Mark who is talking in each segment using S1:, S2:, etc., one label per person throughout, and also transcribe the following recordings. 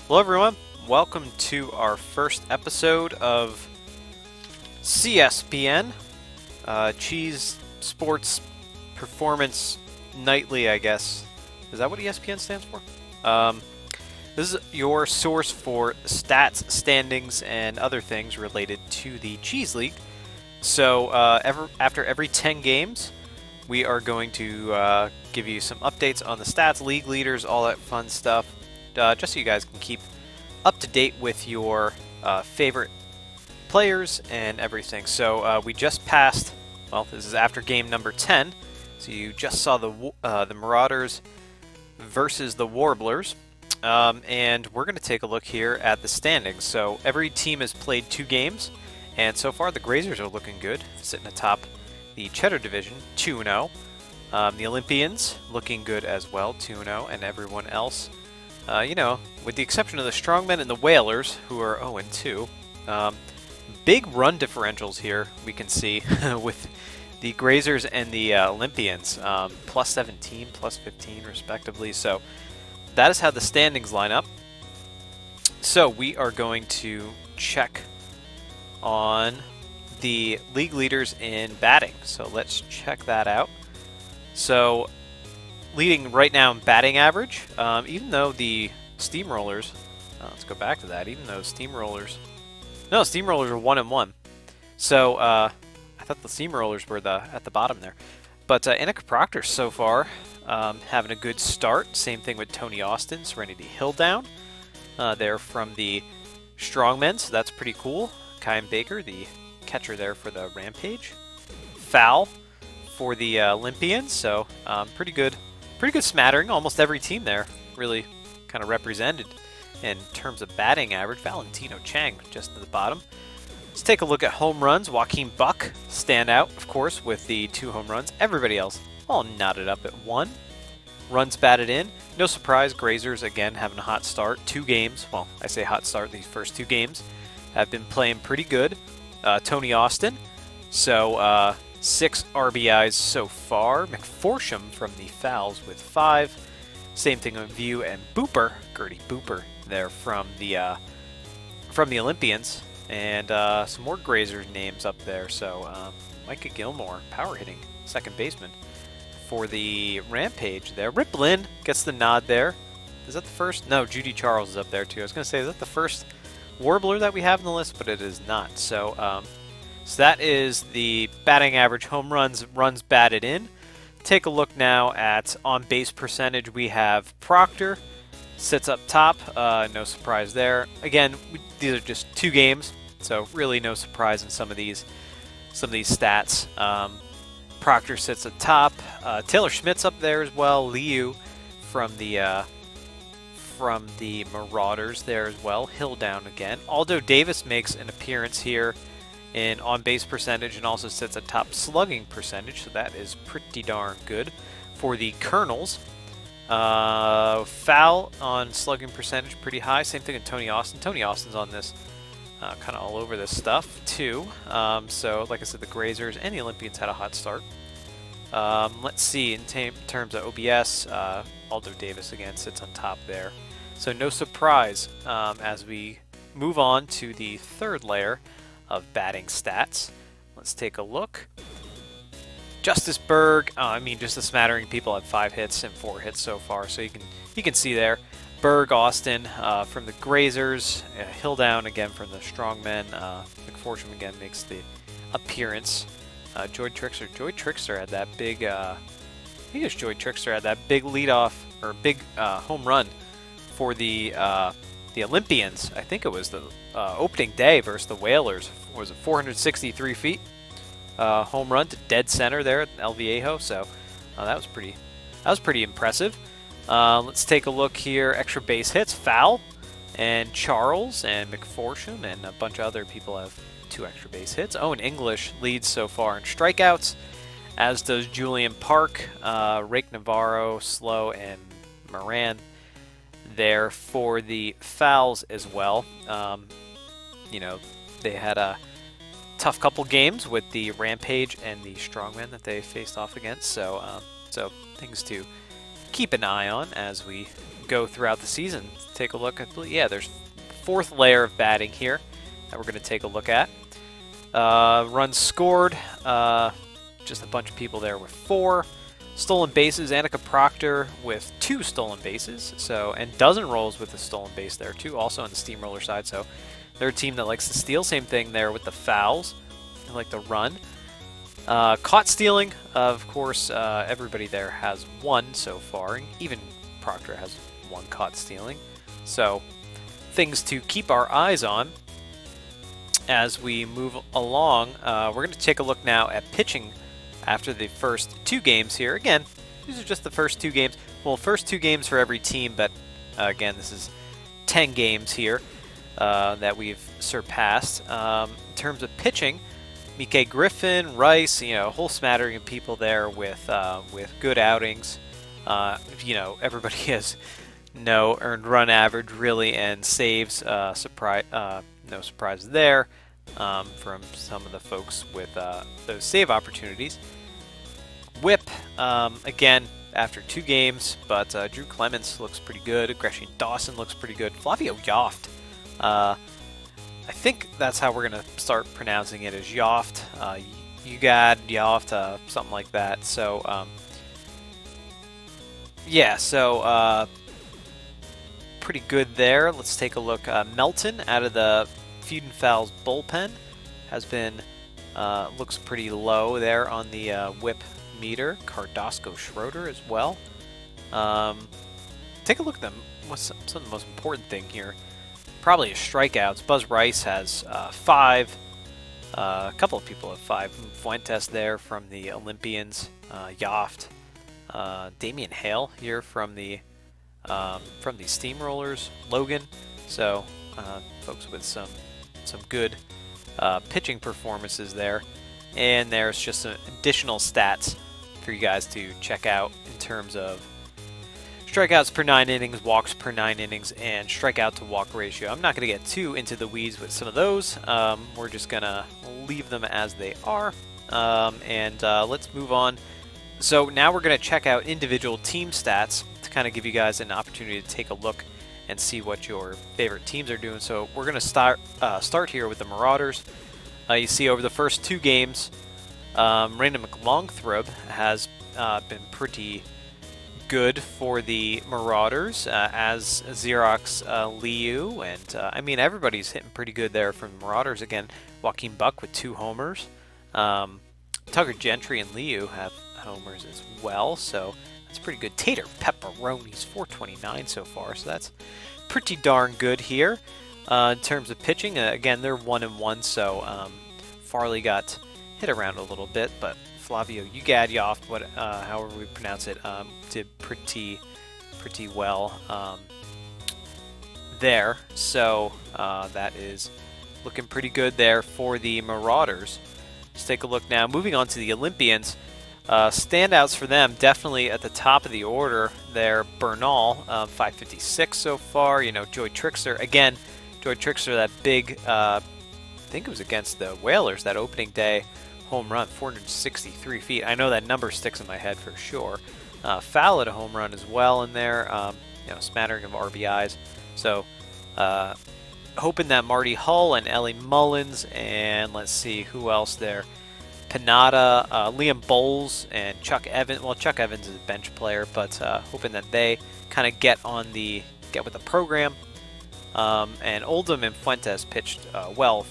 S1: Hello everyone, welcome to our first episode of CSPN, Cheese Sports Performance Nightly, I guess. Is that what ESPN stands for? This is your source for stats, standings, and other things related to the Cheese League. So after every 10 games, we are going to give you some updates on the stats, league leaders, all that fun stuff, just so you guys can keep up to date with your favorite players and everything. So we just passed, well, this is after game number 10, so you just saw the Marauders versus the Warblers. And we're going to take a look here at the standings. So every team has played 2 games, and so far the Grazers are looking good, sitting atop the Cheddar Division, 2-0. The Olympians looking good as well, 2-0, and everyone else, with the exception of the Strongmen and the Whalers, who are 0-2. Big run differentials here we can see with the Grazers and the Olympians, plus 17, plus 15 respectively. So that is how the standings line up. So we are going to check on the league leaders in batting. So let's check that out. So leading right now in batting average, even though the Steamrollers, let's go back to that, even though Steamrollers are 1-1. So I thought the Steamrollers were at the bottom there. But Annika Proctor so far having a good start. Same thing with Tony Austin, Serenity Hill down. They're from the Strongmen, so that's pretty cool. Kyan Baker, the catcher there for the Rampage. Foul for the Olympians, so pretty good smattering. Almost every team there really kind of represented in terms of batting average. Valentino Chang just at the bottom. Let's take a look at home runs. Joaquin Buck stand out, of course, with the 2 home runs. Everybody else all knotted up at 1. Runs batted in. No surprise, Grazers again having a hot start. 2 games, well, I say hot start, these first 2 games have been playing pretty good. Tony Austin, so 6 RBIs so far. McForsham from the Fowls with 5. Same thing on View, and Booper, Gertie Booper there from the Olympians. And some more Grazers names up there. So Micah Gilmore, power hitting second baseman for the Rampage there. Rip Lynn gets the nod there. Is that the first? No, Judy Charles is up there too. I was going to say, is that the first Warbler that we have on the list? But it is not. So, so that is the batting average, home runs, runs batted in. Take a look now at on-base percentage. We have Proctor sits up top. No surprise there. Again, these are just 2 games, so really no surprise in some of these stats. Proctor sits at top. Taylor Schmidt's up there as well. Liu from the Marauders there as well. Hill down again. Aldo Davis makes an appearance here in on-base percentage and also sits at top slugging percentage, so that is pretty darn good for the Colonels. Foul on slugging percentage, pretty high. Same thing in Tony Austin. Tony Austin's on this kind of all over this stuff too. So like I said, the Grazers and the Olympians had a hot start. Let's see, in terms of OBS, Aldo Davis again sits on top there. So no surprise as we move on to the 3rd layer of batting stats. Let's take a look. Justice Berg, just a smattering of people have 5 hits and 4 hits so far, so you can see there. Berg, Austin from the Grazers, Hill down again from the Strongmen. McForsham again makes the appearance. Joy Trickster had that big, I think it was Joy Trickster had that big leadoff or big home run for the Olympians. I think it was the opening day versus the Whalers. Was it 463 feet? Home run to dead center there at El Viejo. So that was pretty impressive. Let's take a look here. Extra base hits, Foul, and Charles and McForsham and a bunch of other people have 2 extra base hits. Owen English leads so far in strikeouts, as does Julian Park, Rake Navarro, Slow, and Moran there for the Fowls as well. They had a tough couple games with the Rampage and the Strongmen that they faced off against, so things to keep an eye on as we go throughout the season. Take a look at, yeah, there's 4th layer of batting here that we're going to take a look at. Runs scored, just a bunch of people there with 4. Stolen bases, Annika Proctor with 2 stolen bases, so, and dozen rolls with a stolen base there too, also on the Steamroller side, so they're a team that likes to steal. Same thing there with the fouls, they like to run. Caught stealing, of course, everybody there has 1 so far, even Proctor has 1 caught stealing, so things to keep our eyes on as we move along. We're going to take a look now at pitching after the first 2 games here. Again, these are just the first 2 games. Well, first 2 games for every team, but again, this is 10 games here that we've surpassed. In terms of pitching, Mike Griffin, Rice, a whole smattering of people there with good outings. Everybody has no earned run average really, and saves. No surprises there from some of the folks with those save opportunities. Whip, again, after 2 games, but Drew Clements looks pretty good. Gresham Dawson looks pretty good. Flavio Yoft, I think that's how we're going to start pronouncing it, as Yoft. Yugad, Yoft, something like that. So, yeah, so pretty good there. Let's take a look. Melton out of the Feud and Fowls bullpen has been, looks pretty low there on the whip meter. Cardasco Schroeder as well. Take a look at them. What's some of the most important thing here? Probably his strikeouts. Buzz Rice has 5. A couple of people have 5. Fuentes there from the Olympians. Yoft. Damian Hale here from the Steamrollers. Logan. So folks with some good pitching performances there. And there's just some additional stats for you guys to check out in terms of strikeouts per 9 innings, walks per 9 innings, and strikeout to walk ratio. I'm not going to get too into the weeds with some of those. We're just going to leave them as they are. And let's move on. So now we're going to check out individual team stats to kind of give you guys an opportunity to take a look and see what your favorite teams are doing. So we're going to start here with the Marauders. You see over the first 2 games, Random McLongthrob has been pretty good for the Marauders, as Xerox Liu, and I mean, everybody's hitting pretty good there from the Marauders. Again, Joaquin Buck with 2 homers. Tucker Gentry and Liu have homers as well, so that's pretty good. Tater Pepperoni's 429 so far, so that's pretty darn good here. In terms of pitching, again, they're 1-1, so Farley got hit around a little bit, but Flavio Ugad-Yoft, however we pronounce it, did pretty well there. So that is looking pretty good there for the Marauders. Let's take a look now. Moving on to the Olympians. Standouts for them, definitely at the top of the order there. Bernal, 556 so far. Joy Trickster, again, Joy Trickster, that big, I think it was against the Whalers, that opening day home run, 463 feet. I know that number sticks in my head for sure. Foul at a home run as well in there, smattering of RBIs. So, hoping that Marty Hull and Ellie Mullins, and let's see who else there. Panada, Liam Bowles, and Chuck Evans. Well, Chuck Evans is a bench player, but hoping that they kind of get with the program. And Oldham and Fuentes pitched well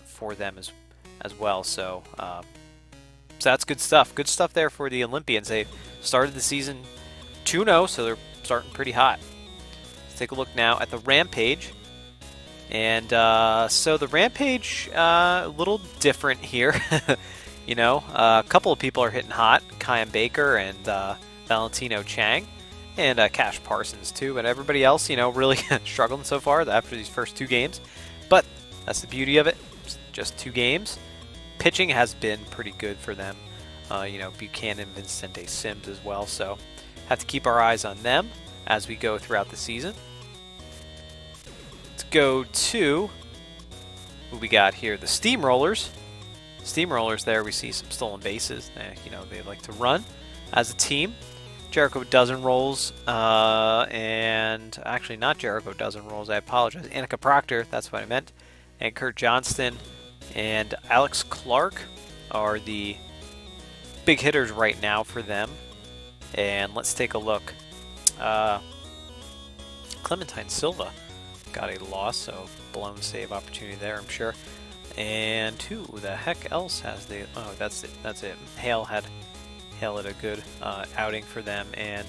S1: for them as well. So that's good stuff. Good stuff there for the Olympians. They started the season 2-0, so they're starting pretty hot. Let's take a look now at the Rampage. And so the Rampage, a little different here. A couple of people are hitting hot. Kyan Baker and Valentino Chang. And Cash Parsons too. But everybody else, really struggling so far after these first 2 games. But that's the beauty of it. It's just 2 games. Pitching has been pretty good for them. Buchanan, Vincente Sims as well. So have to keep our eyes on them as we go throughout the season. Let's go to who we got here. The Steamrollers. Steamrollers there, we see some stolen bases. They like to run as a team. Jericho Dozen rolls, and actually not Jericho Dozen rolls, I apologize. Annika Proctor, that's what I meant, and Kurt Johnston and Alex Clark are the big hitters right now for them. And let's take a look. Clementine Silva got a loss, so blown save opportunity there, I'm sure. And who the heck else has the... Oh, that's it. That's it. Hale had a good outing for them. And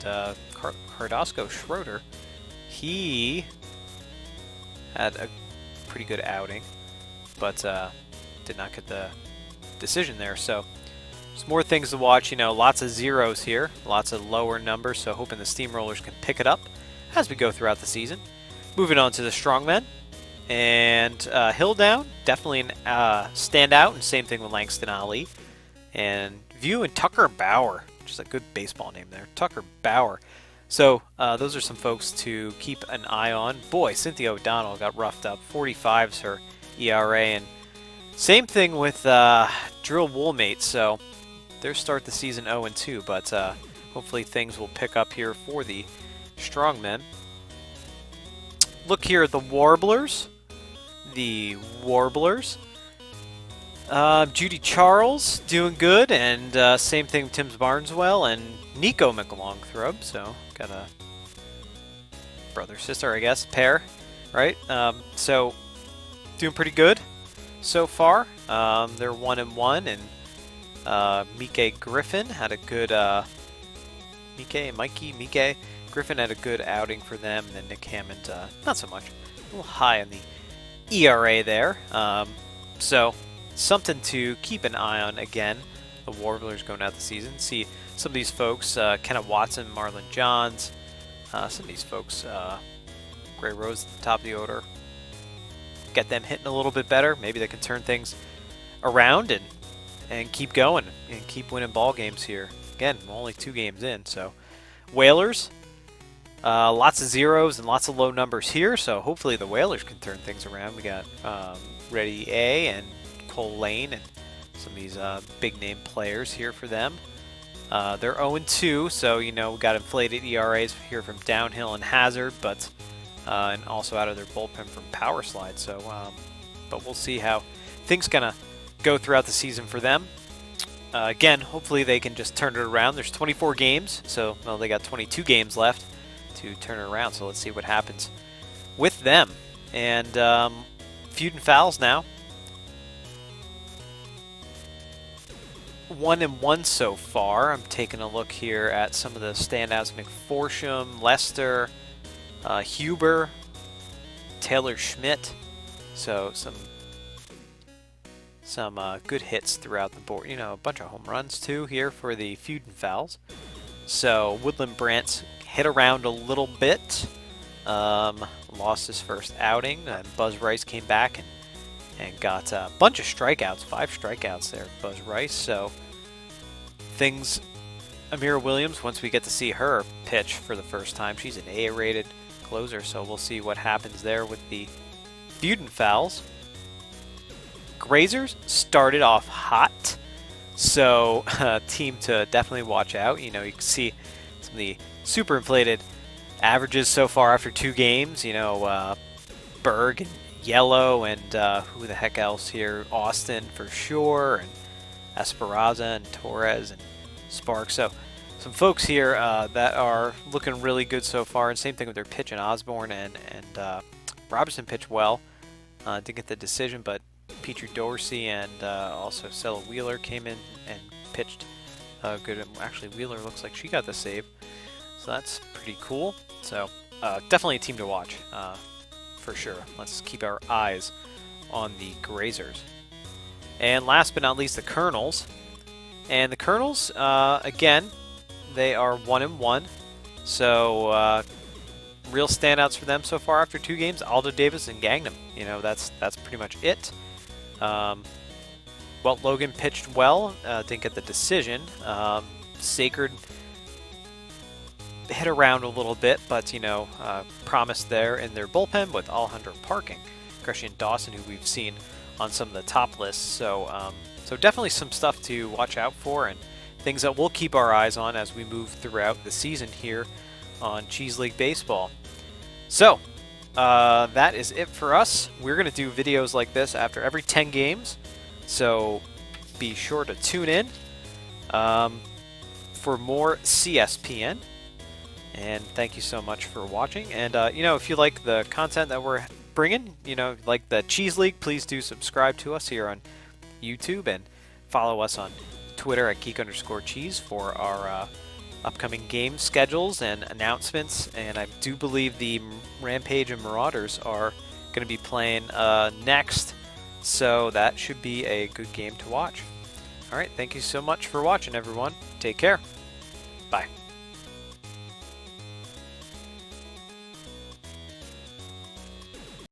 S1: Cardosco Schroeder, he had a pretty good outing, but did not get the decision there. So there's more things to watch. You know, lots of zeros here, lots of lower numbers, so hoping the Steamrollers can pick it up as we go throughout the season. Moving on to the Strongmen. And Hilldown, definitely a standout, and same thing with Langston Ali. And View and Tucker Bauer, which is a good baseball name there, Tucker Bauer. So those are some folks to keep an eye on. Boy, Cynthia O'Donnell got roughed up, 45's her ERA, and same thing with Drill Woolmate. So their start the season 0-2, but hopefully things will pick up here for the Strongmen. Look here at the Warblers. Judy Charles doing good, and same thing with Tim Barneswell and Nico McLongthrope. So got a brother sister, I guess, pair, right? So doing pretty good so far. They're 1-1, and Mike Griffin had a good Mike Griffin had a good outing for them, and then Nick Hammond not so much, a little high on the ERA there. So something to keep an eye on. Again, the Warblers going out the season. See some of these folks, Kenneth Watson, Marlon Johns, some of these folks, Gray Rose at the top of the order. Get them hitting a little bit better. Maybe they can turn things around and keep going and keep winning ball games here. Again, we're only 2 games in. So Whalers, lots of zeros and lots of low numbers here, so hopefully the Whalers can turn things around. We got Reddy A and Cole Lane and some of these big name players here for them. They're 0-2, so you know we got inflated ERAs here from Downhill and Hazard, but and also out of their bullpen from Power Slide. So, but we'll see how things gonna go throughout the season for them. Again, hopefully they can just turn it around. There's 24 games, so well, they got 22 games left to turn it around. So let's see what happens with them. And Feud and Fouls now. 1-1 so far. I'm taking a look here at some of the standouts: McForsham, Lester, Huber, Taylor Schmidt. So some good hits throughout the board. You know, a bunch of home runs too here for the Feud and Fouls. So Woodland Brant's hit around a little bit. Lost his first outing. Buzz Rice came back and got a bunch of strikeouts, 5 strikeouts there, Buzz Rice. So things, Amira Williams, once we get to see her pitch for the first time, she's an A-rated closer, so we'll see what happens there with the Feud and Fouls. Grazers started off hot, so team to definitely watch out. You know, you can see some of the super inflated averages so far after 2 games. You know, Berg and Yellow, and who the heck else here? Austin for sure, and Esperanza and Torres and Sparks. So some folks here that are looking really good so far, and same thing with their pitch in Osborne and Robertson pitched well. Didn't get the decision, but Petrie Dorsey and also Stella Wheeler came in and pitched good. Actually, Wheeler looks like she got the save, so that's pretty cool. So definitely a team to watch for sure. Let's keep our eyes on the Grazers. And last but not least, the Colonels. And the Colonels, again, they are 1-1. So real standouts for them so far after 2 games: Aldo Davis and Gangnam. You know, that's pretty much it. Well, Logan pitched well, didn't get the decision. Sacred hit around a little bit, but you know, promised there in their bullpen with Alejandro Parking, Christian Dawson, who we've seen on some of the top lists. So, so definitely some stuff to watch out for, and things that we'll keep our eyes on as we move throughout the season here on Cheese League Baseball. So, that is it for us. We're going to do videos like this after every 10 games, so be sure to tune in for more CSPN. And thank you so much for watching. And, you know, if you like the content that we're bringing, you know, like the Cheese League, please do subscribe to us here on YouTube and follow us on Twitter at Geek_Cheese for our upcoming game schedules and announcements. And I do believe the Rampage and Marauders are going to be playing next, so that should be a good game to watch. All right, thank you so much for watching, everyone. Take care. Bye.